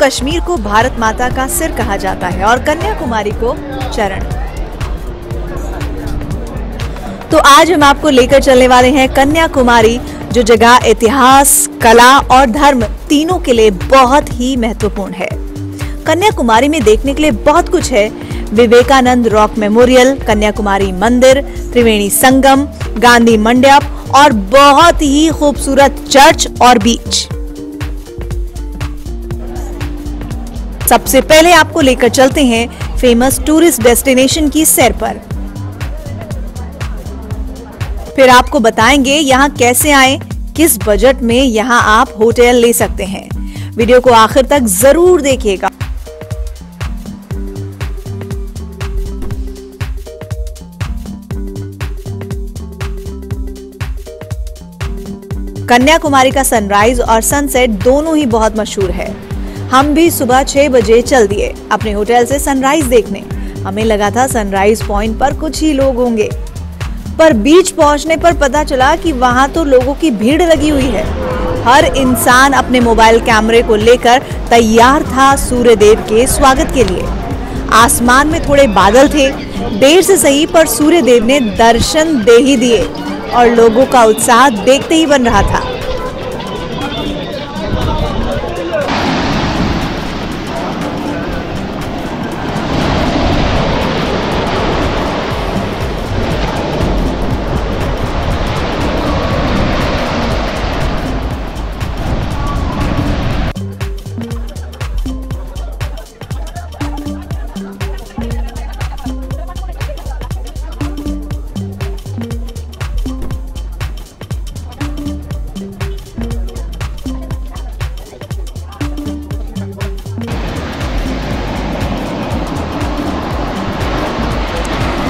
कश्मीर को भारत माता का सिर कहा जाता है और कन्याकुमारी को चरण। तो आज हम आपको लेकर चलने वाले हैं कन्याकुमारी, जो जगह इतिहास, कला और धर्म तीनों के लिए बहुत ही महत्वपूर्ण है। कन्याकुमारी में देखने के लिए बहुत कुछ है। विवेकानंद रॉक मेमोरियल, कन्याकुमारी मंदिर, त्रिवेणी संगम, गांधी मंडप और बहुत ही खूबसूरत चर्च और बीच। सबसे पहले आपको लेकर चलते हैं फेमस टूरिस्ट डेस्टिनेशन की सैर पर। फिर आपको बताएंगे यहाँ कैसे आए, किस बजट में यहाँ आप होटल ले सकते हैं। वीडियो को आखिर तक जरूर देखिएगा। कन्याकुमारी का सनराइज और सनसेट दोनों ही बहुत मशहूर है। हम भी सुबह 6 बजे चल दिए अपने होटल से सनराइज देखने। हमें लगा था सनराइज पॉइंट पर कुछ ही लोग होंगे, पर बीच पहुंचने पर पता चला कि वहां तो लोगों की भीड़ लगी हुई है। हर इंसान अपने मोबाइल कैमरे को लेकर तैयार था सूर्य देव के स्वागत के लिए। आसमान में थोड़े बादल थे, देर से सही पर सूर्य देव ने दर्शन दे ही दिए और लोगों का उत्साह देखते ही बन रहा था।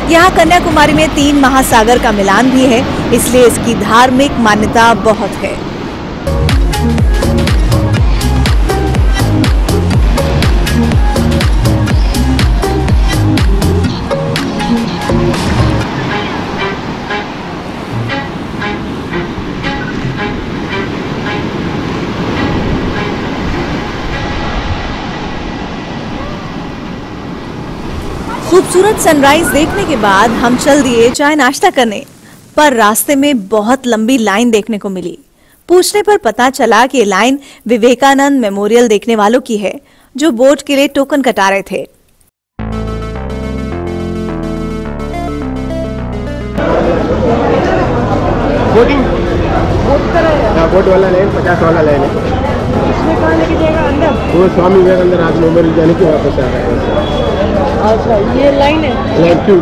यहाँ कन्याकुमारी में 3 महासागर का मिलान भी है, इसलिए इसकी धार्मिक मान्यता बहुत है। खूबसूरत सनराइज देखने के बाद हम चल दिए चाय नाश्ता करने, पर रास्ते में बहुत लंबी लाइन देखने को मिली। पूछने पर पता चला कि लाइन विवेकानंद मेमोरियल देखने वालों की है, जो बोट के लिए टोकन कटा रहे थे। बोट वाला लाइन 50 वाला लाइन है। इसमें कहाँ लेके जाएगा अंदर? वो स्वामी विवेकानंद राज मेमोरियल जाने की वापस आ रहा है। अच्छा, ये लाइन है। लाइन 2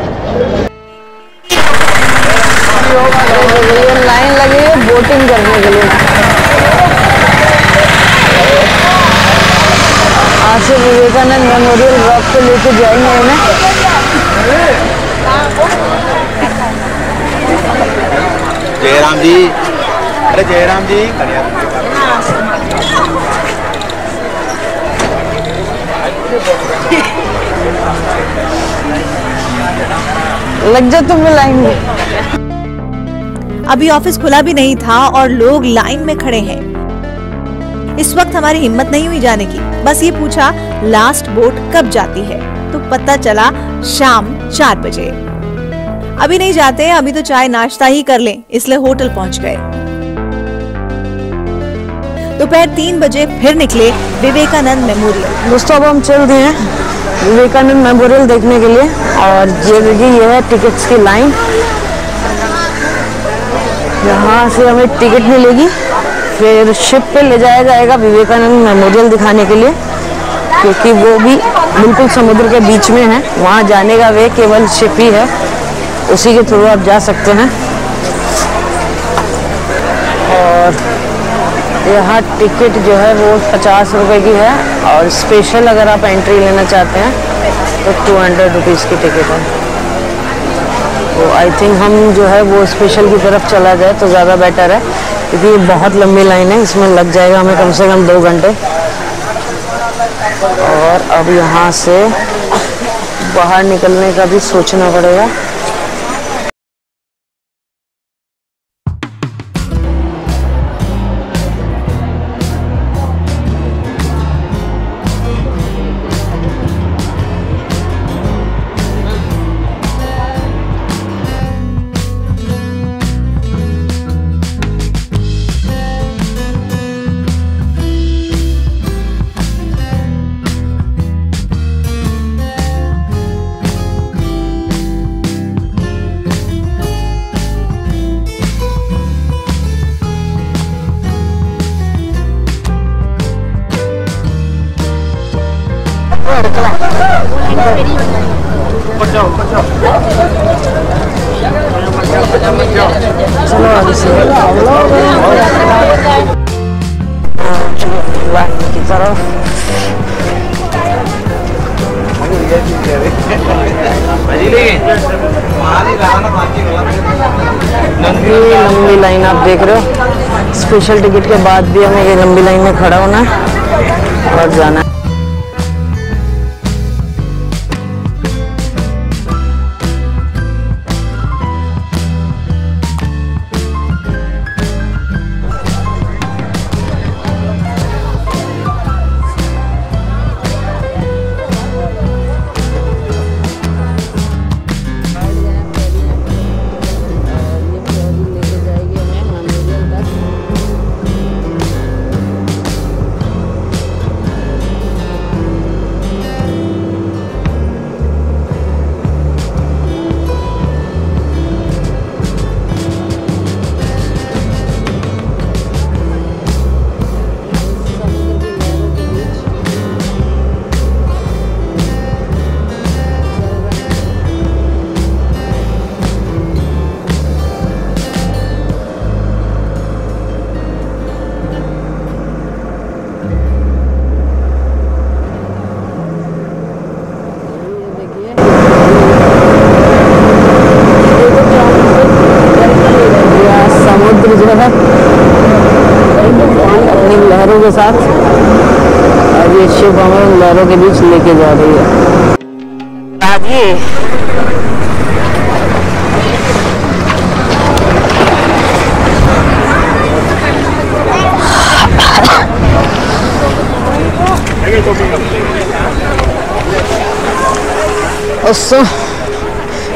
लाइन लगी है बोटिंग करने के लिए। आज से विवेकानंद मेमोरियल रॉक पे लेके जाएंगे उन्हें। जयराम जी, अरे जयराम जी, लग जा तुम लाइन में। अभी ऑफिस खुला भी नहीं था और लोग लाइन में खड़े हैं। इस वक्त हमारी हिम्मत नहीं हुई जाने की, बस ये पूछा लास्ट बोट कब जाती है, तो पता चला शाम 4 बजे। अभी नहीं जाते, अभी तो चाय नाश्ता ही कर लें, इसलिए होटल पहुंच गए। दोपहर 3 बजे फिर निकले विवेकानंद मेमोरियल। दोस्तों, अब हम चल दिए विवेकानंद मेमोरियल देखने के लिए, और ये देखिए ये है टिकट्स की लाइन। यहाँ से हमें टिकट मिलेगी, फिर शिप पे ले जाया जाएगा विवेकानंद मेमोरियल दिखाने के लिए, क्योंकि वो भी बिल्कुल समुद्र के बीच में है। वहाँ जाने का वे केवल शिप ही है, उसी के थ्रू आप जा सकते हैं। और यहाँ टिकट जो है वो 50 रुपए की है, और स्पेशल अगर आप एंट्री लेना चाहते हैं तो 200 रुपीज़ की टिकट है। तो आई थिंक हम जो है वो स्पेशल की तरफ चला जाए तो ज़्यादा बेटर है, क्योंकि ये बहुत लंबी लाइन है, इसमें लग जाएगा हमें कम से कम 2 घंटे। और अब यहाँ से बाहर निकलने का भी सोचना पड़ेगा। चलो आगे से लाइन की तरफ। लंबी लाइन आप देख रहे हो। स्पेशल टिकट के बाद भी हमें ये लंबी लाइन में खड़ा होना है और जाना है। अपनी लहरों के साथ अब ये शिप हमें लहरों के बीच लेके जा रही है। आगे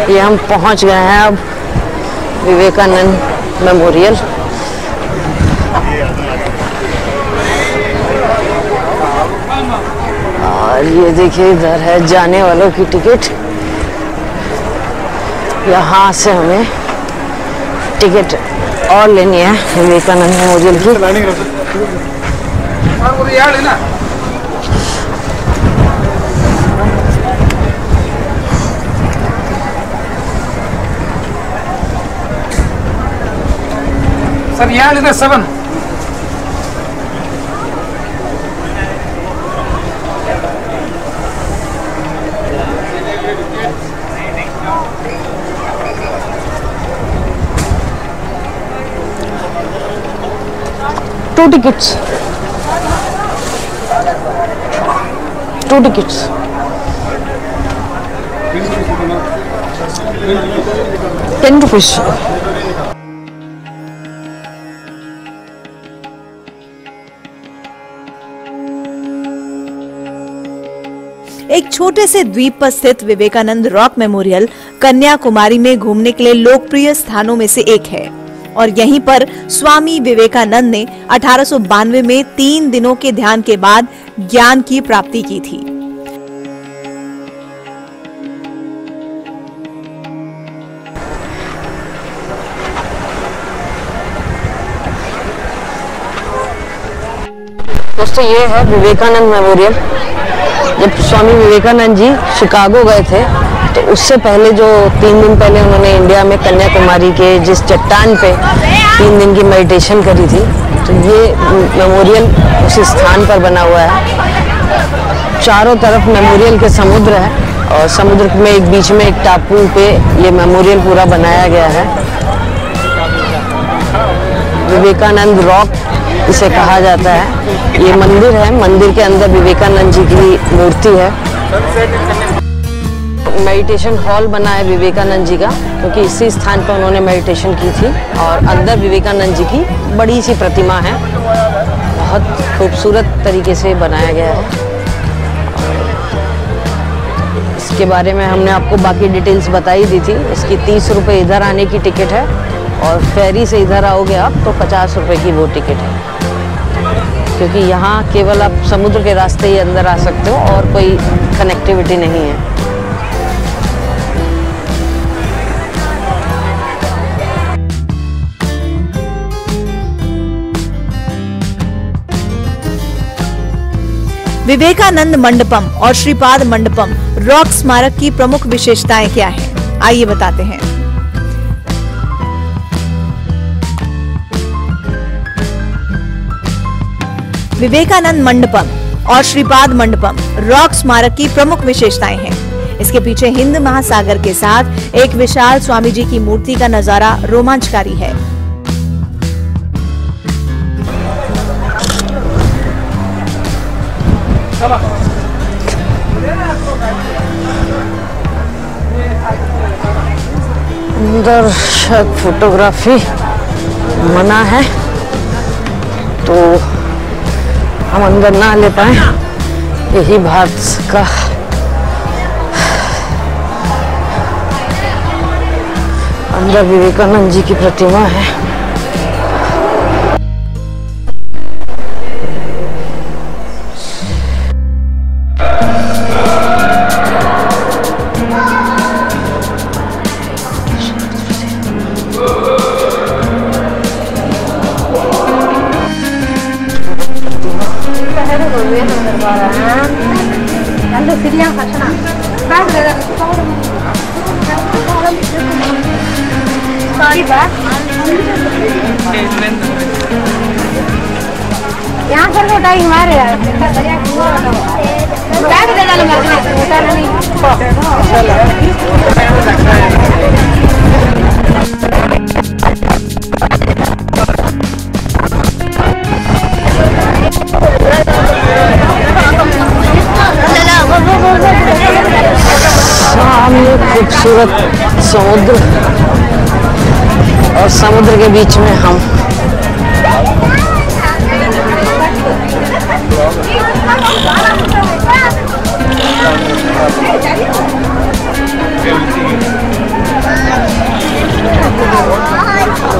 ये हम पहुंच गए हैं अब विवेकानंद मेमोरियल। और ये देखिए इधर है जाने वालों की टिकट। यहाँ से हमें टिकट और लेनी है विवेकानंद मेमोरियल की। सर यहाँ लेना 7 2 tickets 2 tickets 10 rupees। एक छोटे से द्वीप पर स्थित विवेकानंद रॉक मेमोरियल कन्याकुमारी में घूमने के लिए लोकप्रिय स्थानों में से एक है और यहीं पर स्वामी विवेकानंद ने 1892 में 3 दिनों के ध्यान के बाद ज्ञान की प्राप्ति की थी। दोस्तों ये है विवेकानंद मेमोरियल। जब स्वामी विवेकानंद जी शिकागो गए थे तो उससे पहले जो 3 दिन पहले उन्होंने इंडिया में कन्याकुमारी के जिस चट्टान पे 3 दिन की मेडिटेशन करी थी, तो ये मेमोरियल उस स्थान पर बना हुआ है। चारों तरफ मेमोरियल के समुद्र है और समुद्र में एक बीच में एक टापू पे ये मेमोरियल पूरा बनाया गया है। विवेकानंद रॉक इसे कहा जाता है। ये मंदिर है, मंदिर के अंदर विवेकानंद जी की मूर्ति है। मेडिटेशन हॉल बना है विवेकानंद जी का, क्योंकि इसी स्थान पर उन्होंने मेडिटेशन की थी। और अंदर विवेकानंद जी की बड़ी सी प्रतिमा है, बहुत खूबसूरत तरीके से बनाया गया है। इसके बारे में हमने आपको बाकी डिटेल्स बताई दी थी। इसकी 30 रुपये इधर आने की टिकट है और फेरी से इधर आओगे आप तो 50 रुपये की वो टिकट है, क्योंकि यहाँ केवल आप समुद्र के रास्ते ही अंदर आ सकते हो और कोई कनेक्टिविटी नहीं है। विवेकानंद मंडपम और श्रीपाद मंडपम रॉक स्मारक की प्रमुख विशेषताएं क्या हैं? आइए बताते हैं। विवेकानंद मंडपम और श्रीपाद मंडपम रॉक स्मारक की प्रमुख विशेषताएं हैं। इसके पीछे हिंद महासागर के साथ एक विशाल स्वामी जी की मूर्ति का नजारा रोमांचकारी है। अंदर शायद फोटोग्राफी मना है तो हम अंदर ना ले पाए, यही भारत का अंदर विवेकानंद जी की प्रतिमा है। यहाँ सर उठाई हमारे सामने खूबसूरत समुद्र और समुद्र के बीच में हम।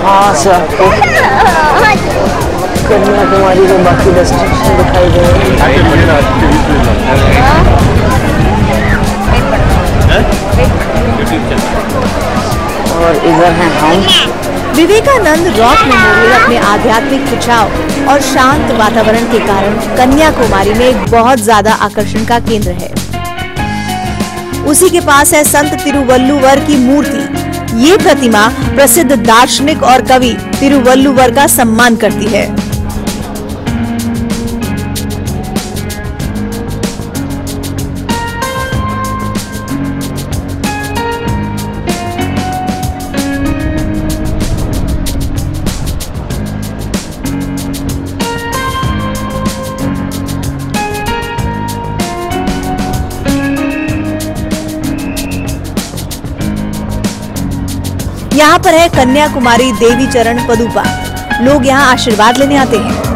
वहाँ से आपको कन्याकुमारी के बाकी डेस्टिनेशन दिखाई दे रहे और इधर हैं हम। विवेकानंद रॉक मेमोरियल अपने आध्यात्मिक खिंचाव और शांत वातावरण के कारण कन्याकुमारी में एक बहुत ज्यादा आकर्षण का केंद्र है। उसी के पास है संत तिरुवल्लुवर की मूर्ति। ये प्रतिमा प्रसिद्ध दार्शनिक और कवि तिरुवल्लुवर का सम्मान करती है। यहाँ पर है कन्याकुमारी देवी चरण पदुपा। लोग यहाँ आशीर्वाद लेने आते हैं।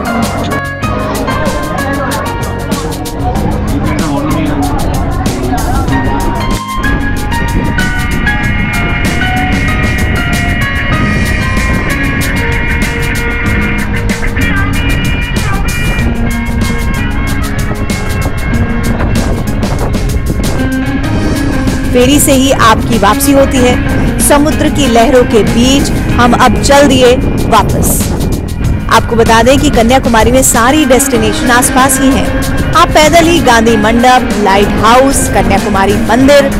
फेरी से ही आपकी वापसी होती है। समुद्र की लहरों के बीच हम अब चल दिए वापस। आपको बता दें कि कन्याकुमारी में सारी डेस्टिनेशन आसपास ही हैं। आप पैदल ही गांधी मंडप, लाइट हाउस, कन्याकुमारी मंदिर,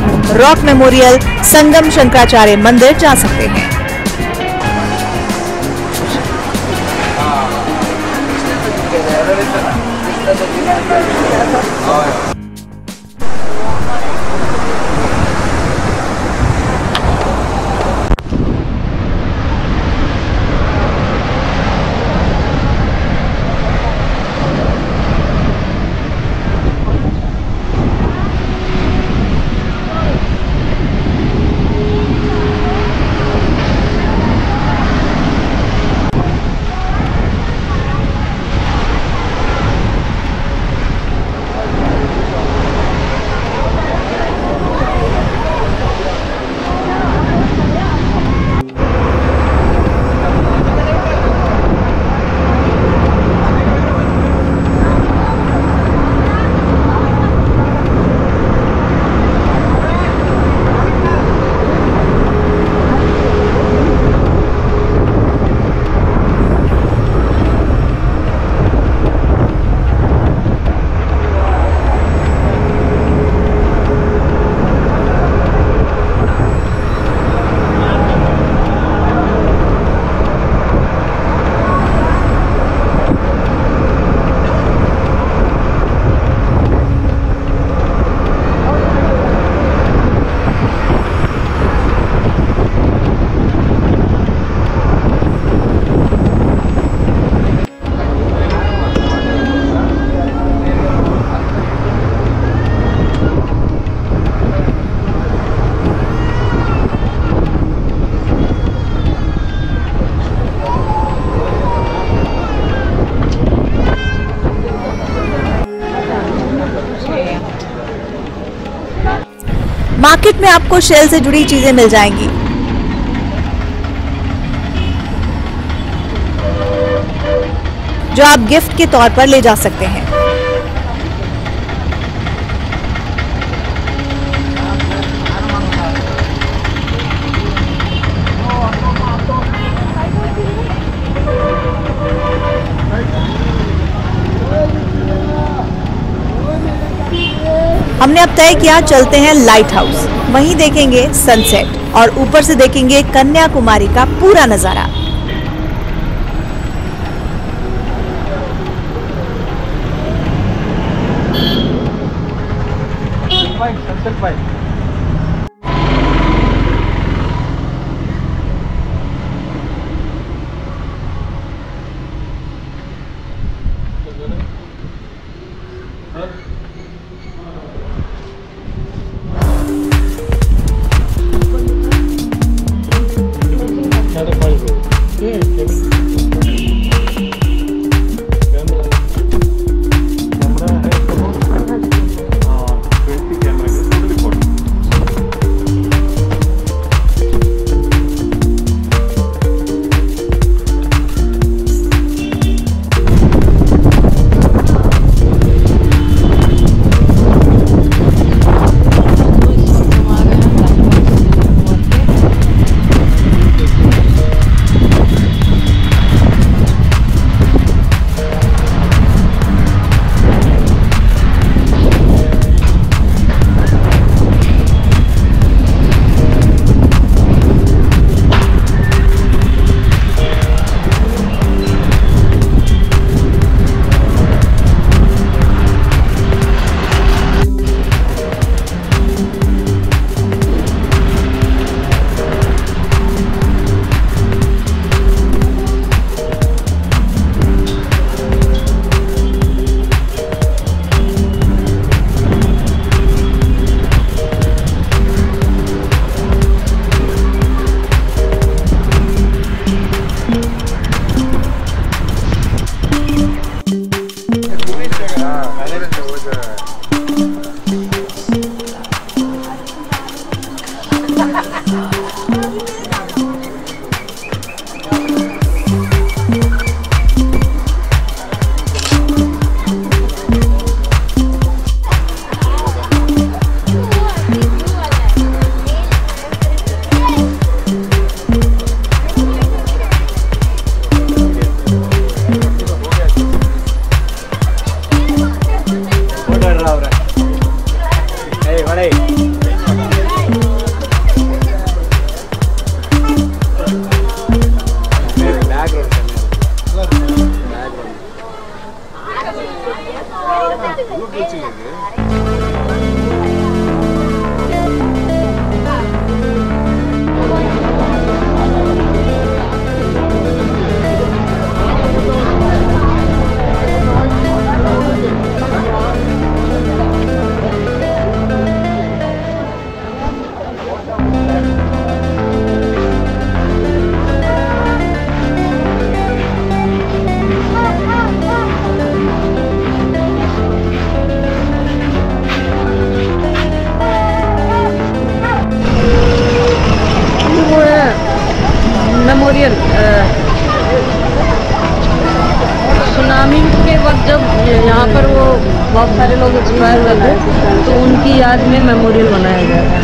रॉक मेमोरियल, संगम शंकराचार्य मंदिर जा सकते हैं। में आपको शेल से जुड़ी चीजें मिल जाएंगी। जो आप गिफ्ट के तौर पर ले जा सकते हैं। हमने अब तय किया चलते हैं लाइट हाउस, वहीं देखेंगे सनसेट और ऊपर से देखेंगे कन्याकुमारी का पूरा नजारा। मेमोरियल सुनामी के वक्त जब यहाँ पर वो बहुत सारे लोग एक्सपायर हुए थे तो उनकी याद में मेमोरियल बनाया गया था।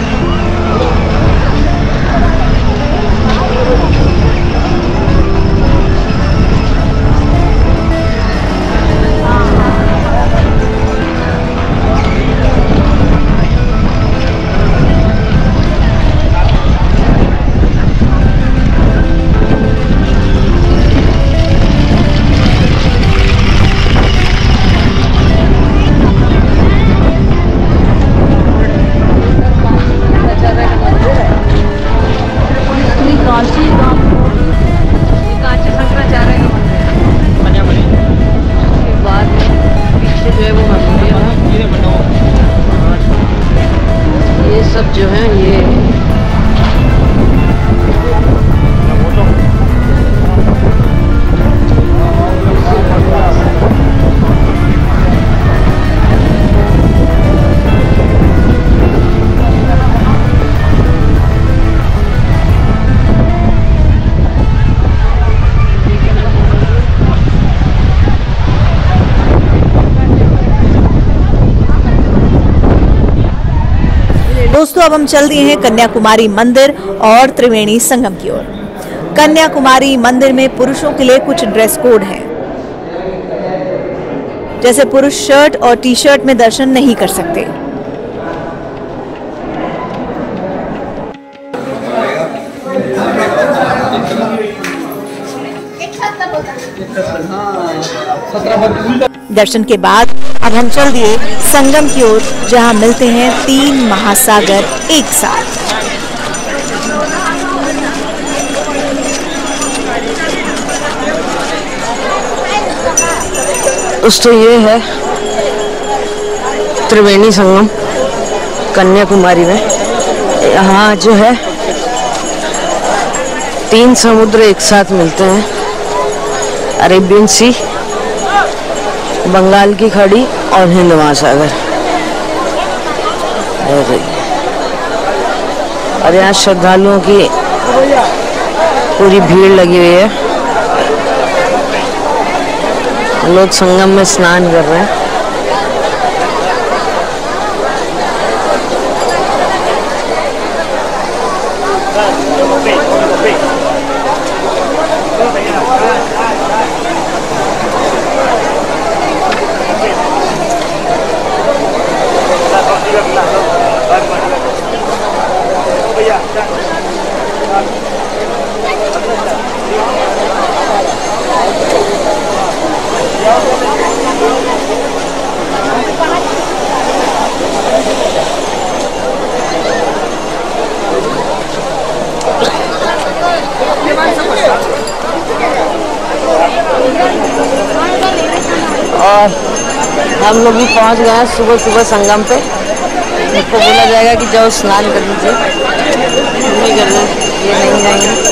दोस्तों अब हम चल दिए हैं कन्याकुमारी मंदिर और त्रिवेणी संगम की ओर। कन्याकुमारी मंदिर में पुरुषों के लिए कुछ ड्रेस कोड हैं, जैसे पुरुष शर्ट और टी शर्ट में दर्शन नहीं कर सकते। दर्शन के बाद अब हम चल दिए संगम की ओर, जहां मिलते हैं 3 महासागर एक साथ। दोस्तों ये है त्रिवेणी संगम कन्याकुमारी में। यहाँ जो है 3 समुद्र एक साथ मिलते हैं, अरेबियन सी, बंगाल की खाड़ी और हिंद महासागर। और यहाँ श्रद्धालुओं की पूरी भीड़ लगी हुई है, लोग संगम में स्नान कर रहे हैं। और हम लोग भी पहुंच गए हैं सुबह सुबह संगम पे। मुझको बोला जाएगा कि जाओ स्नान कर लीजिए, नहीं कर रहे, ये नहीं जाएंगे।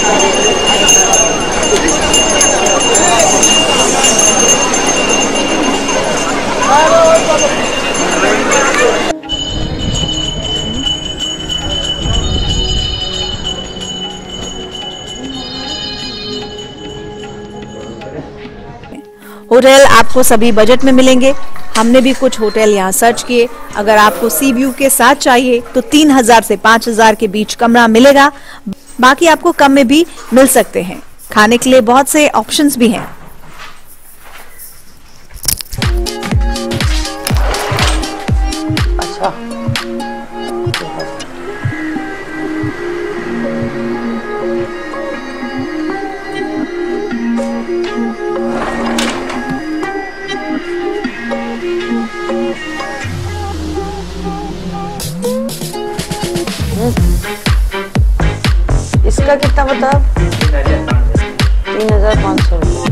होटल आपको सभी बजट में मिलेंगे। हमने भी कुछ होटल यहाँ सर्च किए। अगर आपको सी व्यू के साथ चाहिए तो 3000 से 5000 के बीच कमरा मिलेगा, बाकी आपको कम में भी मिल सकते हैं। खाने के लिए बहुत से ऑप्शंस भी हैं। अच्छा, इसका कितना बता? 3500 रुपये।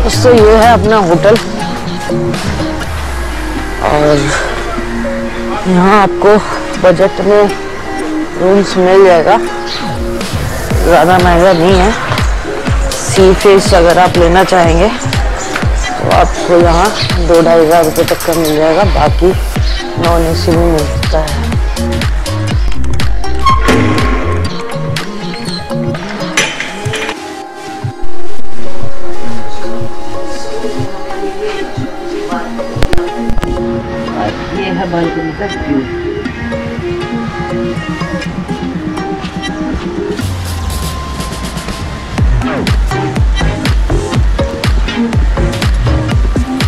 दोस्तों ये है अपना होटल और यहाँ आपको बजट में रूम्स मिल जाएगा, ज़्यादा महंगा नहीं है। सी फेस अगर आप लेना चाहेंगे तो आपको यहाँ 2-2,500 रुपये तक का मिल जाएगा, बाकी नॉन AC भी मिलता है। ये है बालकनी का व्यू।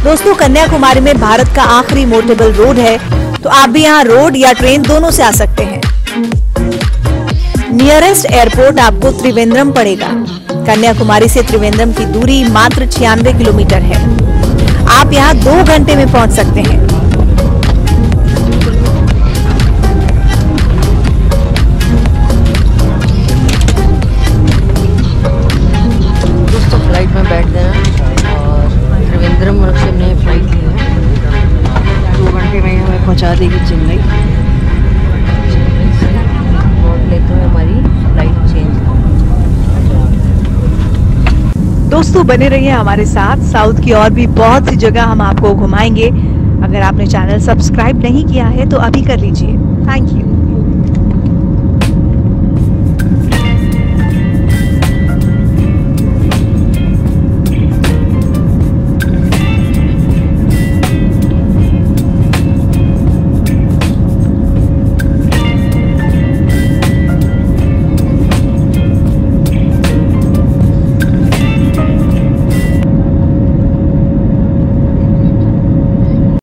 दोस्तों कन्याकुमारी में भारत का आखिरी मोटेबल रोड है, तो आप भी यहाँ रोड या ट्रेन दोनों से आ सकते हैं। नियरेस्ट एयरपोर्ट आपको त्रिवेंद्रम पड़ेगा। कन्याकुमारी से त्रिवेंद्रम की दूरी मात्र 96 किलोमीटर है। आप यहाँ 2 घंटे में पहुँच सकते हैं। दोस्तों फ्लाइट में बैठ गए हैं और त्रिवेंद्रम से हमने फ्लाइट ली है। 2 घंटे में हमें पहुँचा देगी चेन्नई। और लेते हुए हमारी फ्लाइट चेंज। दोस्तों बने रहिए हमारे साथ, साउथ की और भी बहुत सी जगह हम आपको घुमाएंगे। अगर आपने चैनल सब्सक्राइब नहीं किया है तो अभी कर लीजिए। Thank you.